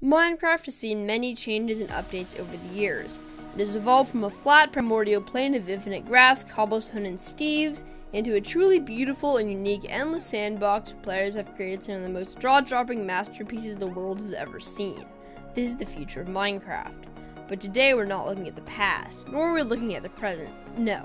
Minecraft has seen many changes and updates over the years. It has evolved from a flat primordial plane of infinite grass, cobblestone, and steves into a truly beautiful and unique endless sandbox where players have created some of the most jaw-dropping masterpieces the world has ever seen. This is the future of Minecraft. But today we're not looking at the past, nor are we looking at the present. No.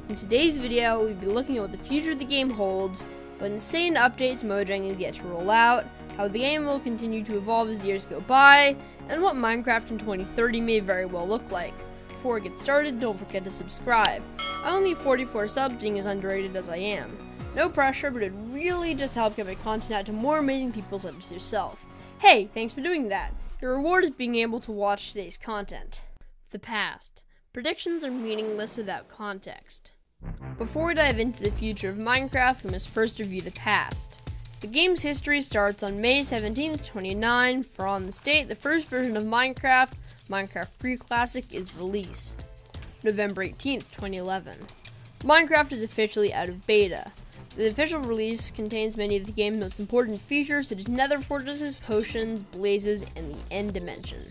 In today's video, we'll be looking at what the future of the game holds, what insane updates Mojang is yet to roll out, how the game will continue to evolve as years go by, and what Minecraft in 2030 may very well look like. Before we get started, don't forget to subscribe. I only have 44 subs, being as underrated as I am. No pressure, but it really just helps get my content out to more amazing people such as yourself. Hey, thanks for doing that. Your reward is being able to watch today's content. The past. Predictions are meaningless without context. Before we dive into the future of Minecraft, we must first review the past. The game's history starts on May 17, 2009, for on this date, the first version of Minecraft, Minecraft Pre-Classic, is released. November 18, 2011. Minecraft is officially out of beta. The official release contains many of the game's most important features, such as nether fortresses, potions, blazes, and the end dimension.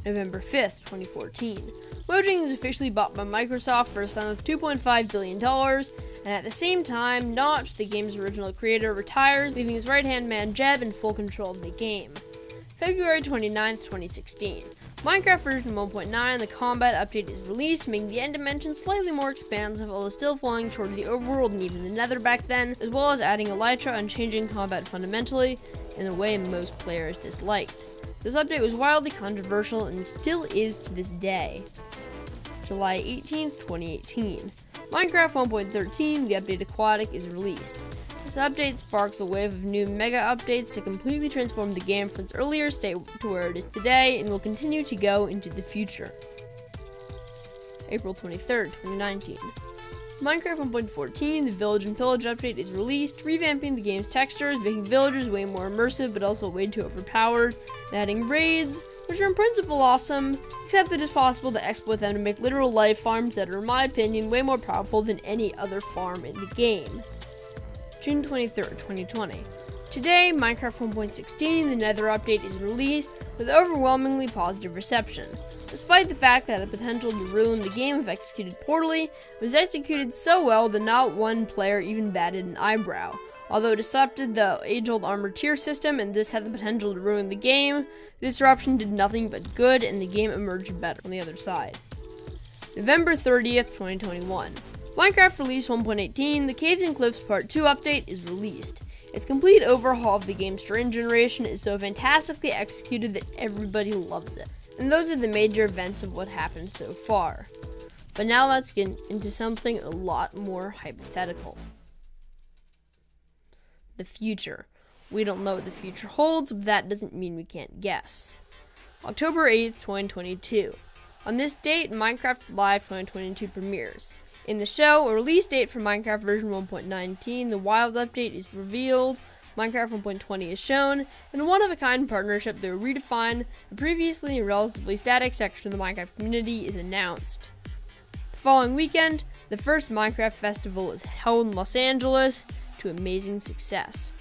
November 5th, 2014. Mojang is officially bought by Microsoft for a sum of $2.5 billion, and at the same time, Notch, the game's original creator, retires, leaving his right-hand man Jeb in full control of the game. February 29th, 2016. Minecraft version 1.9, the combat update is released, making the end dimension slightly more expansive, although still falling short of the overworld and even the nether back then, as well as adding elytra and changing combat fundamentally in a way most players disliked. This update was wildly controversial and still is to this day. July 18th, 2018. Minecraft 1.13, the update Aquatic, is released. This update sparks a wave of new mega updates to completely transform the game from its earlier state to where it is today and will continue to go into the future. April 23rd, 2019. Minecraft 1.14, the Village and Pillage update, is released, revamping the game's textures, making villagers way more immersive but also way too overpowered, and adding raids, which are in principle awesome, except that it's possible to exploit them to make literal life farms that are, in my opinion, way more powerful than any other farm in the game. June 23rd, 2020. Today, Minecraft 1.16, the Nether update, is released with overwhelmingly positive reception. Despite the fact that it had the potential to ruin the game if executed poorly, it was executed so well that not one player even batted an eyebrow. Although it disrupted the age-old armor tier system and this had the potential to ruin the game, the disruption did nothing but good and the game emerged better on the other side. November 30th, 2021. Minecraft Release 1.18, the Caves and Cliffs Part 2 update, is released. Its complete overhaul of the game's terrain generation is so fantastically executed that everybody loves it. And those are the major events of what happened so far. But now let's get into something a lot more hypothetical. The future. We don't know what the future holds, but that doesn't mean we can't guess. October 8th, 2022. On this date, Minecraft Live 2022 premieres. In the show, a release date for Minecraft version 1.19, the Wild update, is revealed, Minecraft 1.20 is shown, and a one-of-a-kind partnership that will redefine a previously relatively static section of the Minecraft community is announced. The following weekend, the first Minecraft festival is held in Los Angeles to amazing success.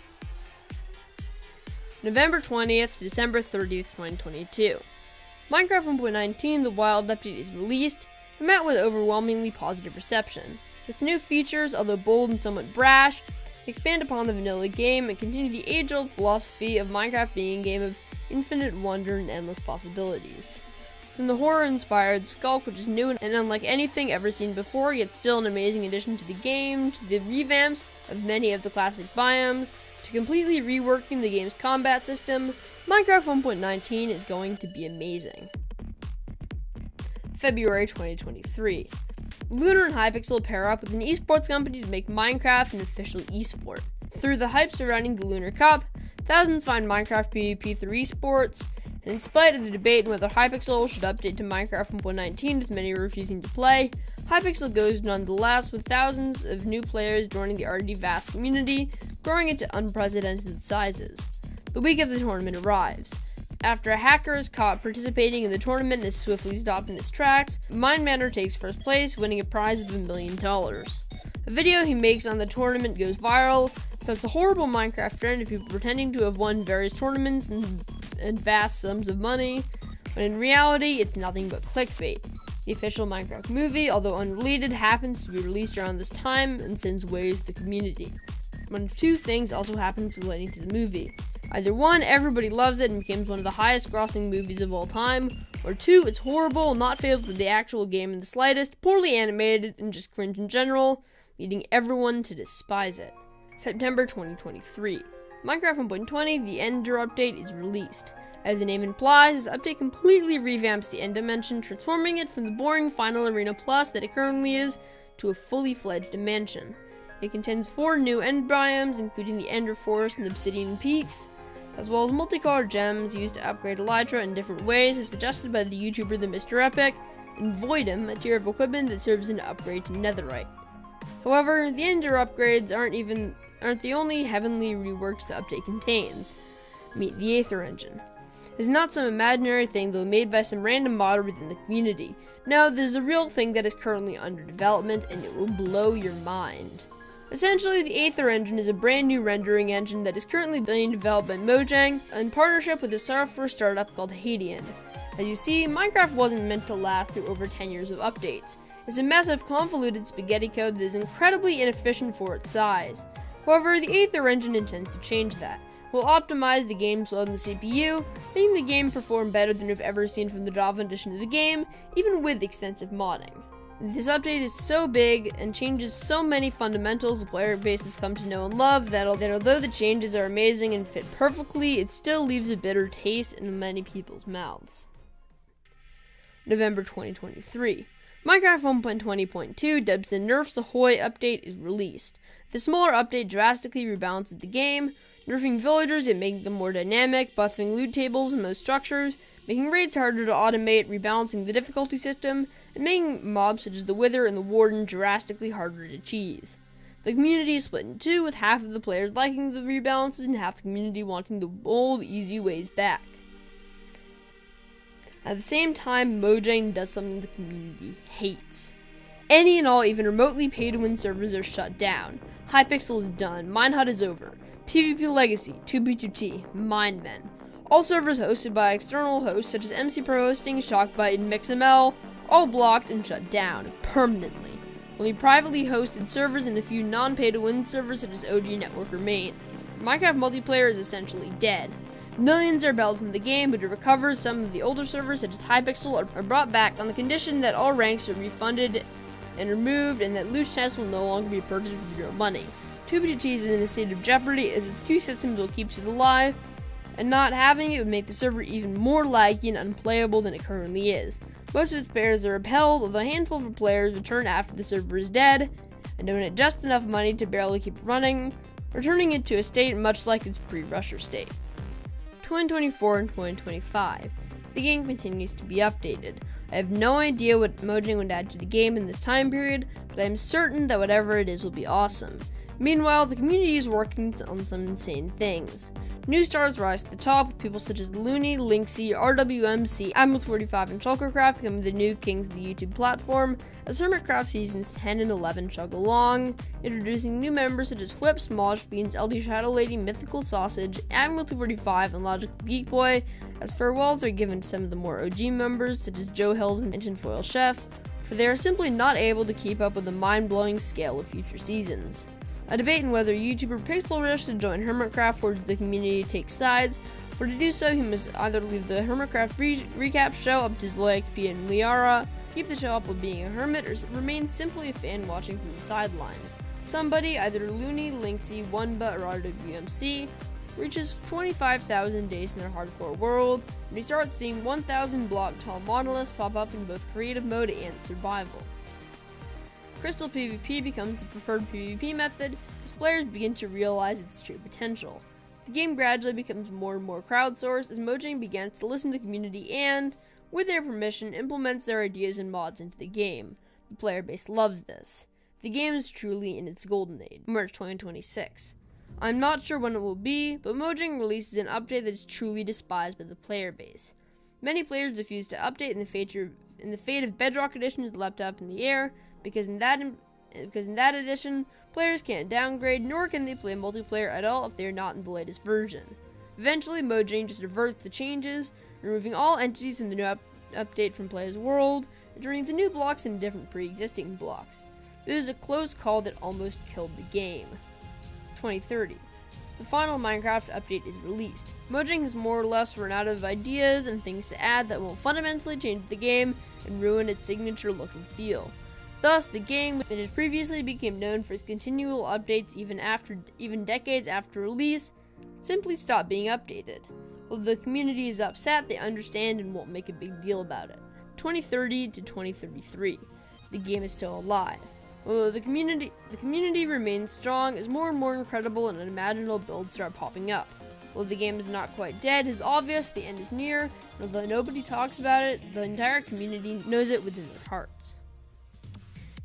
November 20th to December 30th, 2022. Minecraft 1.19, the Wild update, is released and met with overwhelmingly positive reception. Its new features, although bold and somewhat brash, expand upon the vanilla game and continue the age-old philosophy of Minecraft being a game of infinite wonder and endless possibilities. From the horror-inspired Skulk, which is new and unlike anything ever seen before, yet still an amazing addition to the game, to the revamps of many of the classic biomes, to completely reworking the game's combat system, Minecraft 1.19 is going to be amazing. February 2023. Lunar and Hypixel pair up with an esports company to make Minecraft an official esport. Through the hype surrounding the Lunar Cup, thousands find Minecraft PvP through esports, and in spite of the debate on whether Hypixel should update to Minecraft 1.19 with many refusing to play, Hypixel goes nonetheless, with thousands of new players joining the already vast community, growing it to unprecedented sizes. The week of the tournament arrives. After a hacker is caught participating in the tournament and is swiftly stopped in his tracks, Mindmanor takes first place, winning a prize of $1 million. A video he makes on the tournament goes viral, starts a horrible Minecraft trend of people pretending to have won various tournaments and and vast sums of money, when in reality, it's nothing but clickbait. The official Minecraft movie, although unrelated, happens to be released around this time and sends waves to the community. One of two things also happens relating to the movie. Either one, everybody loves it and becomes one of the highest grossing movies of all time, or two, it's horrible, not faithful to the actual game in the slightest, poorly animated, and just cringe in general, leading everyone to despise it. September 2023. Minecraft 1.20, the Ender update, is released. As the name implies, this update completely revamps the End Dimension, transforming it from the boring Final Arena Plus that it currently is to a fully fledged dimension. It contains 4 new End biomes, including the Ender Forest and Obsidian Peaks, as well as multicolored gems used to upgrade Elytra in different ways, as suggested by the YouTuber The Mr. Epic, and Voidum, a tier of equipment that serves as an upgrade to Netherite. However, the Ender upgrades aren't the only heavenly reworks the update contains. Meet the Aether Engine. It's not some imaginary thing that was made by some random modder within the community. No, this is a real thing that is currently under development, and it will blow your mind. Essentially, the Aether Engine is a brand new rendering engine that is currently being developed by Mojang in partnership with a software startup called Radeon. As you see, Minecraft wasn't meant to last through over 10 years of updates. It's a massive convoluted spaghetti code that is incredibly inefficient for its size. However, the Aether Engine intends to change that. Will optimize the game's load on the CPU, making the game perform better than we've ever seen from the Java edition of the game, even with extensive modding. This update is so big and changes so many fundamentals the player base has come to know and love that although the changes are amazing and fit perfectly, it still leaves a bitter taste in many people's mouths. November 2023. Minecraft 1.20.2, dubbed the Nerfs Ahoy update, is released. The smaller update drastically rebalances the game, nerfing villagers and making them more dynamic, buffing loot tables and most structures, making raids harder to automate, rebalancing the difficulty system, and making mobs such as the Wither and the Warden drastically harder to cheese. The community is split in two, with half of the players liking the rebalances and half the community wanting the bold, easy ways back. At the same time, Mojang does something the community hates. Any and all even remotely pay-to-win servers are shut down. Hypixel is done, Minehut is over. PvP Legacy, 2B2T, Mindmen. All servers hosted by external hosts such as MC Pro Hosting, Shockbyte, and MixML, all blocked and shut down, permanently. Only privately hosted servers and a few non-pay-to-win servers such as OG Network remain. Minecraft multiplayer is essentially dead. Millions are belled from the game, but to recover, some of the older servers such as Hypixel are brought back on the condition that all ranks are refunded and removed and that loot chests will no longer be purchased with real money. 2B2T is in a state of jeopardy as its queue system will keep it alive, and not having it would make the server even more laggy and unplayable than it currently is. Most of its players are repelled, although a handful of players return after the server is dead, and donate just enough money to barely keep it running, returning it to a state much like its pre-rusher state. 2024 and 2025. The game continues to be updated. I have no idea what Mojang would add to the game in this time period, but I am certain that whatever it is will be awesome. Meanwhile, the community is working on some insane things. New stars rise to the top, with people such as Looney, Linksy, RWMC, Admiral45, and Shulkercraft becoming the new kings of the YouTube platform, as Hermitcraft seasons 10 and 11 chug along, introducing new members such as Flip, Smallish Beans, LD Shadow Lady, Mythical Sausage, Admiral245, and Logical Geek Boy, as farewells are given to some of the more OG members such as Joe Hills and Tinfoil Chef, for they are simply not able to keep up with the mind-blowing scale of future seasons. A debate on whether YouTuber Pixel should join Hermitcraft or the community takes sides. For to do so, he must either leave the Hermitcraft recap show up to his low XP and Liara, keep the show up with being a hermit, or remain simply a fan watching from the sidelines. Somebody, either Looney, Linksy, Oneba, or RWMC, reaches 25,000 days in their hardcore world, and we start seeing 1,000 block tall monoliths pop up in both creative mode and survival. Crystal PvP becomes the preferred PvP method as players begin to realize its true potential. The game gradually becomes more and more crowdsourced as Mojang begins to listen to the community and, with their permission, implements their ideas and mods into the game. The player base loves this. The game is truly in its golden age. March 2026. I'm not sure when it will be, but Mojang releases an update that is truly despised by the player base. Many players refuse to update and the fate of Bedrock Edition is left up in the air, because in that edition, players can't downgrade, nor can they play multiplayer at all if they are not in the latest version. Eventually, Mojang just reverts the changes, removing all entities from the new update from player's world, and turning the new blocks into different pre-existing blocks. This is a close call that almost killed the game. 2030. The final Minecraft update is released. Mojang has more or less run out of ideas and things to add that won't fundamentally change the game and ruin its signature look and feel. Thus, the game, that had previously became known for its continual updates even decades after release, simply stopped being updated. Although the community is upset, they understand and won't make a big deal about it. 2030 to 2033. The game is still alive. Although the community remains strong as more and more incredible and unimaginable builds start popping up. Although the game is not quite dead, it is obvious the end is near, and although nobody talks about it, the entire community knows it within their hearts.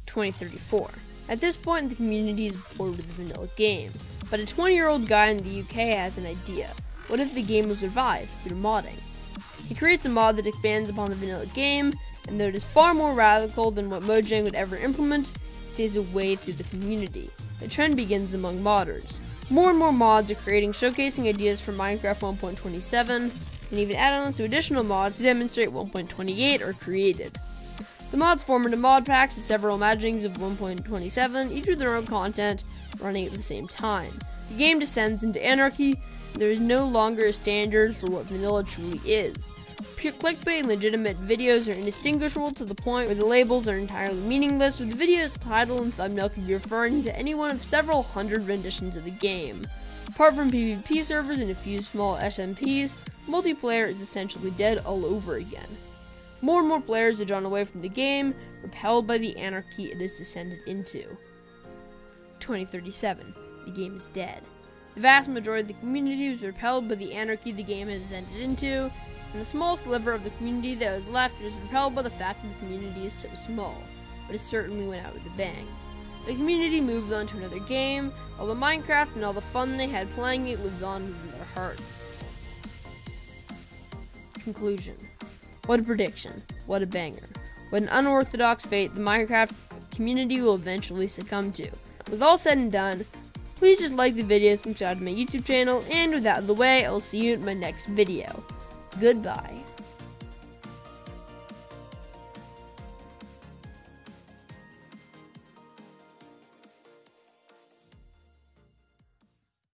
2034. At this point, the community is bored with the vanilla game, but a 20-year-old guy in the UK has an idea. What if the game was revived through modding? He creates a mod that expands upon the vanilla game, and though it is far more radical than what Mojang would ever implement, it saves a way through the community. The trend begins among modders. More and more mods are creating, showcasing ideas for Minecraft 1.27, and even add-ons to additional mods to demonstrate 1.28 are created. The mods form into mod packs with several imaginings of 1.27, each with their own content, running at the same time. The game descends into anarchy, and there is no longer a standard for what vanilla truly is. Pure clickbait and legitimate videos are indistinguishable to the point where the labels are entirely meaningless, with the video's title and thumbnail could be referring to any one of several hundred renditions of the game. Apart from PvP servers and a few small SMPs, multiplayer is essentially dead all over again. More and more players are drawn away from the game, repelled by the anarchy it has descended into. 2037. The game is dead. The vast majority of the community was repelled by the anarchy the game has descended into, and the small sliver of the community that was left was repelled by the fact that the community is so small, but it certainly went out with a bang. The community moves on to another game, although Minecraft and all the fun they had playing it lives on within their hearts. Conclusion. What a prediction. What a banger. What an unorthodox fate the Minecraft community will eventually succumb to. With all said and done, please just like the video and subscribe to my YouTube channel, and with that out of the way, I'll see you in my next video. Goodbye.